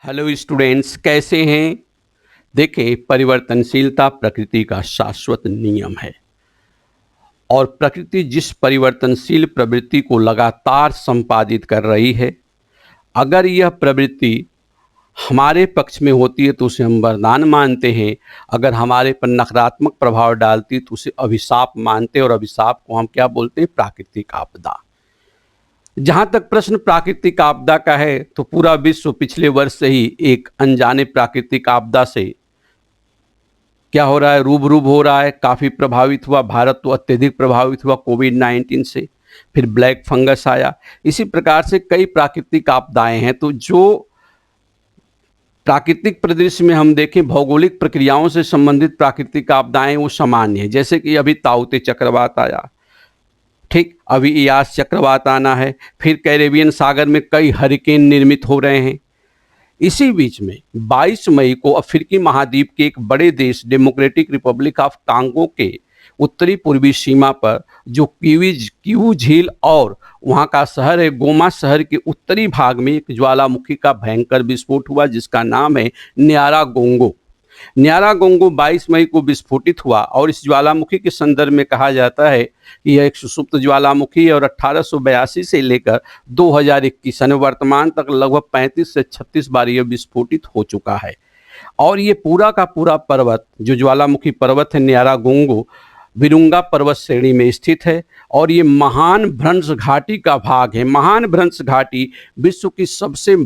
Hello students, कैसे हैं। देखिए, परिवर्तनशीलता प्रकृति का शाश्वत नियम है और प्रकृति जिस परिवर्तनशील प्रवृत्ति को लगातार संपादित कर रही है, अगर यह प्रवृत्ति हमारे पक्ष में होती है तो उसे हम वरदान मानते हैं। अगर हमारे पर नकारात्मक प्रभाव डालती है तो उसे अभिशाप मानते हैं और अभिशाप को हम क्या बोलते हैं? प्राकृतिक आपदा। जहाँ तक प्रश्न प्राकृतिक आपदा का है तो पूरा विश्व पिछले वर्ष से ही एक अनजाने प्राकृतिक आपदा से क्या हो रहा है? रूबरूब हो रहा है। काफ़ी प्रभावित हुआ, भारत तो अत्यधिक प्रभावित हुआ कोविड-19 से। फिर ब्लैक फंगस आया। इसी प्रकार से कई प्राकृतिक आपदाएं हैं। तो जो प्राकृतिक परिदृश्य में हम देखें, भौगोलिक प्रक्रियाओं से संबंधित प्राकृतिक आपदाएं वो सामान्य है। जैसे कि अभी ताउते चक्रवात आया, ठीक, अभी इयास चक्रवात आना है, फिर कैरेबियन सागर में कई हरिकेन निर्मित हो रहे हैं। इसी बीच में 22 मई को अफ्रीकी महाद्वीप के एक बड़े देश डेमोक्रेटिक रिपब्लिक ऑफ कांगो के उत्तरी पूर्वी सीमा पर जो किवू झील और वहाँ का शहर है गोमा, शहर के उत्तरी भाग में एक ज्वालामुखी का भयंकर विस्फोट हुआ जिसका नाम है न्यारागोंगो। न्यारागोंगो 22 मई को विस्फोटित हुआ और इस ज्वालामुखी के संदर्भ में कहा जाता है कि यह एक सुषुप्त ज्वालामुखी है और 1882 से लेकर 2021 यानी वर्तमान तक लगभग 35 से 36 बार यह विस्फोटित हो चुका है। और ये पूरा का पूरा पर्वत जो ज्वालामुखी पर्वत है न्यारागोंगो, विरुंगा पर्वत श्रेणी में स्थित है और ये महान भ्रंश घाटी का भाग है। महान भ्रंश घाटी विश्व की सबसे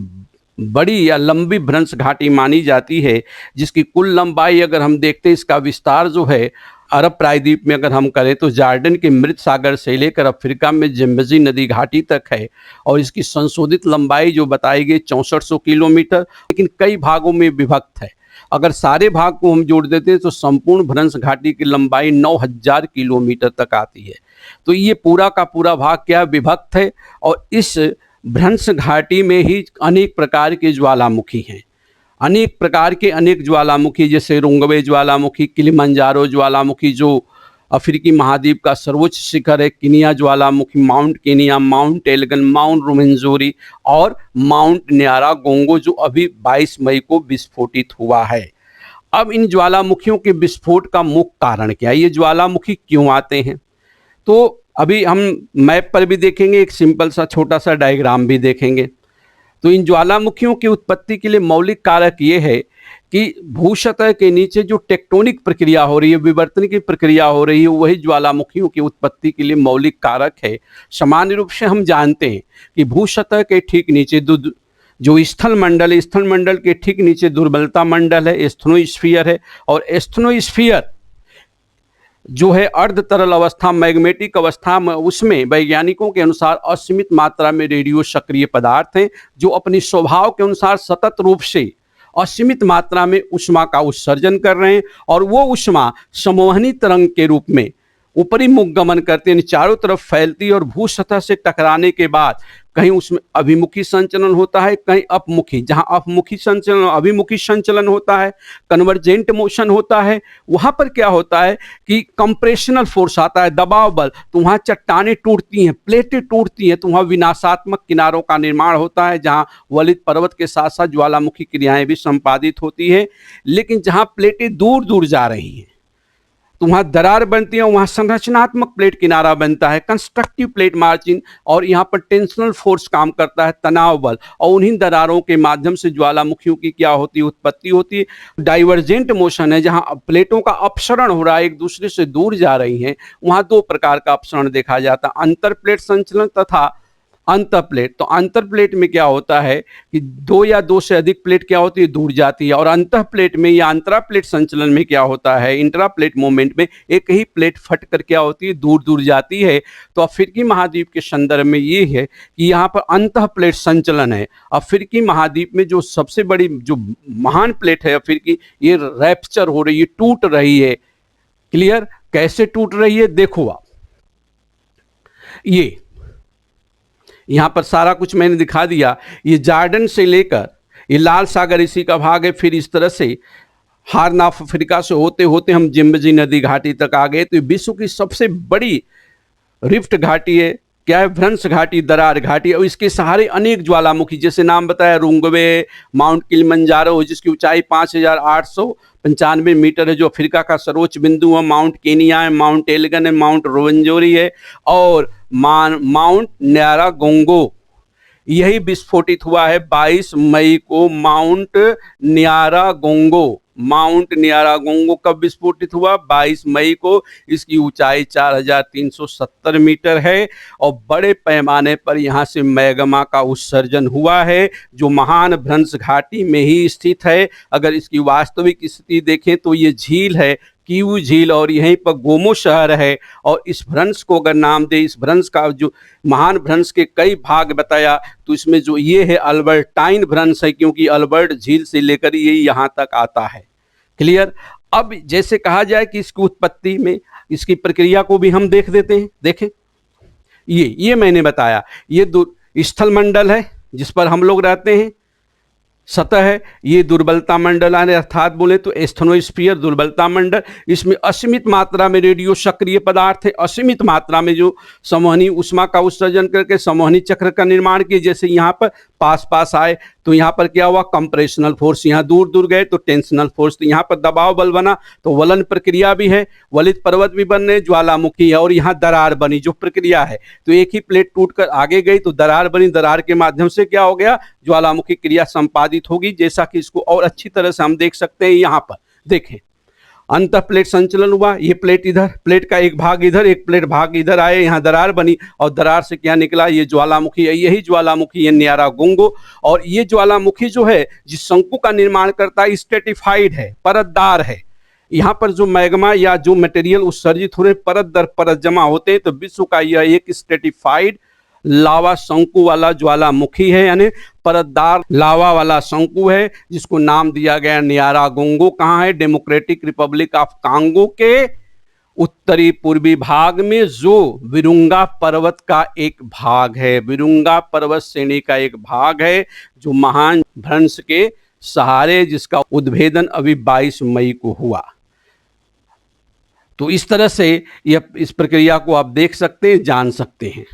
बड़ी या लंबी भ्रंश घाटी मानी जाती है, जिसकी कुल लंबाई अगर हम देखते हैं, इसका विस्तार जो है अरब प्रायद्वीप में अगर हम करें तो जॉर्डन के मृत सागर से लेकर अफ्रीका में जम्बेजी नदी घाटी तक है और इसकी संशोधित लंबाई जो बताई गई 6400 किलोमीटर, लेकिन कई भागों में विभक्त है। अगर सारे भाग को हम जोड़ देते हैं तो संपूर्ण भ्रंश घाटी की लंबाई 9000 किलोमीटर तक आती है। तो ये पूरा का पूरा भाग क्या विभक्त है और इस भ्रंश घाटी में ही अनेक प्रकार के ज्वालामुखी हैं। अनेक प्रकार के अनेक ज्वालामुखी, जैसे रोंगवे ज्वालामुखी, किलिमंजारो ज्वालामुखी जो अफ्रीकी महाद्वीप का सर्वोच्च शिखर है, किनिया ज्वालामुखी, माउंट किनिया, माउंट एल्गन, माउंट रुमेंजोरी और माउंट न्यारागोंगो जो अभी 22 मई को विस्फोटित हुआ है। अब इन ज्वालामुखियों के विस्फोट का मुख्य कारण क्या है? ये ज्वालामुखी क्यों आते हैं? तो अभी हम मैप पर भी देखेंगे, एक सिंपल सा छोटा सा डायग्राम भी देखेंगे। तो इन ज्वालामुखियों की उत्पत्ति के लिए मौलिक कारक ये है कि भूसतह के नीचे जो टेक्टोनिक प्रक्रिया हो रही है, विवर्तन की प्रक्रिया हो रही है, वही ज्वालामुखियों की उत्पत्ति के लिए मौलिक कारक है। सामान्य रूप से हम जानते हैं कि भूसतह के ठीक नीचे जो स्थल मंडल है, स्थल मंडल के ठीक नीचे दुर्बलता मंडल है, एस्थनोस्फीयर है और एस्थनोस्फीयर जो है अर्ध तरल अवस्था, मैग्मेटिक अवस्था में, उसमें वैज्ञानिकों के अनुसार असीमित मात्रा में रेडियो सक्रिय पदार्थ हैं जो अपनी स्वभाव के अनुसार सतत रूप से असीमित मात्रा में ऊष्मा का उत्सर्जन कर रहे हैं और वो ऊष्मा संवहनी तरंग के रूप में ऊपरी मुख गमन करते हैं, चारों तरफ फैलती है और भू सतह से टकराने के बाद कहीं उसमें अभिमुखी संचलन होता है, कहीं अपमुखी। जहां अपमुखी संचलन, अभिमुखी संचलन होता है, कन्वर्जेंट मोशन होता है, वहां पर क्या होता है कि कंप्रेशनल फोर्स आता है, दबाव बल। तो वहां चट्टानें टूटती हैं, प्लेटें टूटती हैं, तो वहां विनाशात्मक किनारों का निर्माण होता है, जहां वलित पर्वत के साथ साथ ज्वालामुखी क्रियाएं भी संपादित होती है। लेकिन जहां प्लेटें दूर दूर जा रही हैं तो वहाँ दरार बनती है, वहाँ संरचनात्मक प्लेट किनारा बनता है, कंस्ट्रक्टिव प्लेट मार्जिन, और यहाँ पर टेंशनल फोर्स काम करता है, तनाव बल, और उन्हीं दरारों के माध्यम से ज्वालामुखियों की क्या होती है? उत्पत्ति होती है। डाइवर्जेंट मोशन है, जहाँ प्लेटों का अपसरण हो रहा है, एक दूसरे से दूर जा रही हैं, वहाँ दो प्रकार का अपसरण देखा जाता है, अंतर प्लेट संचलन तथा अंतर प्लेट। तो अंतर प्लेट में क्या होता है कि दो या दो से अधिक प्लेट क्या होती है? दूर जाती है। और अंतर प्लेट में या अंतरा प्लेट संचलन में क्या होता है? इंट्रा प्लेट मूवमेंट में एक ही प्लेट फट कर क्या होती है? दूर दूर जाती है। तो अफ्रीकी महाद्वीप के संदर्भ में ये है कि यहाँ पर अंतः प्लेट संचलन है। अफ्रीकी महाद्वीप में जो सबसे बड़ी जो महान प्लेट है अफ्रीकी, ये रैप्चर हो रही है, टूट रही है। क्लियर? कैसे टूट रही है देखो आप, ये यहाँ पर सारा कुछ मैंने दिखा दिया। ये जॉर्डन से लेकर ये लाल सागर इसी का भाग है, फिर इस तरह से हार्न ऑफ अफ्रीका से होते होते हम जिम्बेजी नदी घाटी तक आ गए। तो विश्व की सबसे बड़ी रिफ्ट घाटी है क्या है, भ्रंश घाटी, दरार घाटी, और इसके सहारे अनेक ज्वालामुखी, जैसे नाम बताया रुंगवे, माउंट किलिमंजारो जिसकी ऊंचाई 5,895 मीटर है, जो अफ्रीका का सर्वोच्च बिंदु है, माउंट केनिया है, माउंट एल्गन है, माउंट रोवंजोरी है, और माउंट न्यारागोंगो, यही विस्फोटित हुआ है 22 मई को। माउंट न्यारागोंगो कब विस्फोटित हुआ? 22 मई को। इसकी ऊंचाई 4,370 मीटर है और बड़े पैमाने पर यहाँ से मैग्मा का उत्सर्जन हुआ है, जो महान भ्रंश घाटी में ही स्थित है। अगर इसकी वास्तविक स्थिति देखें तो ये झील है, कीवू झील, और यहीं पर गोमो शहर है। और इस भ्रंश को अगर नाम दे, इस भ्रंश का जो महान भ्रंश के कई भाग बताया, तो इसमें जो ये है अल्बर्टाइन भ्रंश है, क्योंकि अल्बर्ट झील से लेकर ये यहाँ तक आता है। क्लियर? अब जैसे कहा जाए कि इसकी उत्पत्ति में इसकी प्रक्रिया को भी हम देख देते हैं। देखें, ये मैंने बताया, ये स्थल मंडल है जिस पर हम लोग रहते हैं, सतह है, ये दुर्बलता मंडल है, अर्थात बोले तो एस्थेनोस्फीयर, दुर्बलता मंडल। इसमें असीमित मात्रा में रेडियो सक्रिय पदार्थ है, असीमित मात्रा में जो संवहनी ऊष्मा का उत्सर्जन करके संवहनी चक्र का निर्माण किए। जैसे यहाँ पर पास आए तो यहाँ पर क्या हुआ, कंप्रेशनल फोर्स, यहाँ दूर गए तो टेंशनल फोर्स, तो यहाँ पर दबाव बल बना, तो वलन प्रक्रिया भी है, वलित पर्वत भी बन रहे, ज्वालामुखी है, और यहाँ दरार बनी, जो प्रक्रिया है। तो एक ही प्लेट टूटकर आगे गई तो दरार बनी, दरार के माध्यम से क्या हो गया, ज्वालामुखी क्रिया संपादित होगी। जैसा कि इसको और अच्छी तरह से हम देख सकते हैं, यहाँ पर देखें, अंत प्लेट संचलन हुआ, ये प्लेट इधर, प्लेट का एक भाग इधर, एक प्लेट भाग इधर आए, यहाँ दरार बनी, और दरार से क्या निकला, ये ज्वालामुखी है, यही ज्वालामुखी है न्यारागोंगो। और ये ज्वालामुखी जो है, जिस शंकु का निर्माण करता है, स्ट्रेटिफाइड है, परतदार है। यहाँ पर जो मैग्मा या जो मटेरियल उत्सर्जित हो रहे परत दर परत जमा होते हैं, तो विश्व का यह एक स्ट्रेटिफाइड लावा शंकु वाला ज्वालामुखी है, यानी परतदार लावा वाला शंकु है, जिसको नाम दिया गया न्यारागोंगो। कहाँ है? डेमोक्रेटिक रिपब्लिक ऑफ कांगो के उत्तरी पूर्वी भाग में, जो विरुंगा पर्वत का एक भाग है, विरुंगा पर्वत श्रेणी का एक भाग है, जो महान भ्रंश के सहारे, जिसका उद्भेदन अभी 22 मई को हुआ। तो इस तरह से यह इस प्रक्रिया को आप देख सकते हैं, जान सकते हैं।